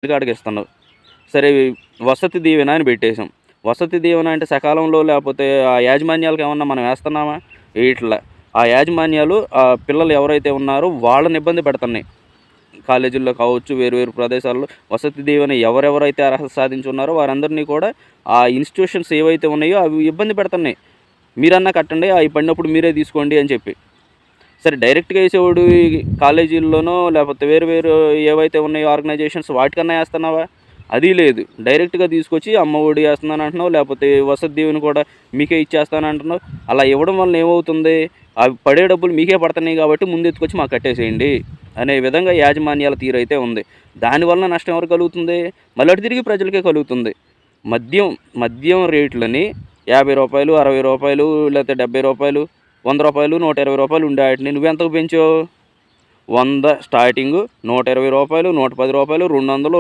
కాడికి ఇస్తున్నావు. సరే వసతి దీవెన అని పెట్టేసాం. వసతి దీవెన అంటే సకాలంలో లేపోతే ఆ యాజమాన్యాలకు ఏమన్నా మనం ఏస్తున్నామా? ఏయట్ల. ఆ యాజమాన్యాలు పిల్లలు ఎవరైతే ఉన్నారో వాళ్ళని ఇబ్బంది పెడుతున్నాయి. కాలేజీల్లో కావచ్చు, వేరు వేరు ప్రదేశాల్లో వసతి దీవెన ఎవరెవరైతే అర్హత సాధించున్నారో వారందరినీ కూడా ఆ ఇన్‌స్టిట్యూషన్స్ ఏవైతే ఉన్నాయో అవి ఇబ్బంది పెడుతున్నాయి. మీరన్నా కట్టండి, అయి పడినప్పుడు మీరే తీసుకోండి అని చెప్పి. సరే డైరెక్ట్‌గా ఏసేవాడు ఈ కాలేజీల్లోనో లేపోతే వేరు వేరు ఏవైతే ఉన్నాయో ఆర్గనైజేషన్స్ వాటికన్నా ఏస్తన్నావా? అది లేదు. డైరెక్ట్‌గా తీసుకొచ్చి అమ్మ ఒడి ఏస్తున్నానంటున్నావు, లేపోతే వసతి దీవెన కూడా మీకే ఇచ్చేస్తానంటున్నావు. అలా ఇవ్వడం వలన ఏమవుతుంది? అవి పడే డబ్బులు మీకే పడుతున్నాయి కాబట్టి ముందెత్తుకొచ్చి మాకు కట్టేసేయండి అనే విధంగా యాజమాన్యాల తీరైతే ఉంది. దానివలన నష్టం ఎవరికి కలుగుతుంది? మళ్ళీ అటు తిరిగి ప్రజలకే కలుగుతుంది. మద్యం మద్యం రేట్లని రూ. 50, రూ. 60 లేతే రూ. 70, రూ. 100, రూ. 120 ఉండే ఆటిని నువ్వెంతకు పెంచావు? 100 స్టార్టింగు, రూ. 120, రూ. 110, 200,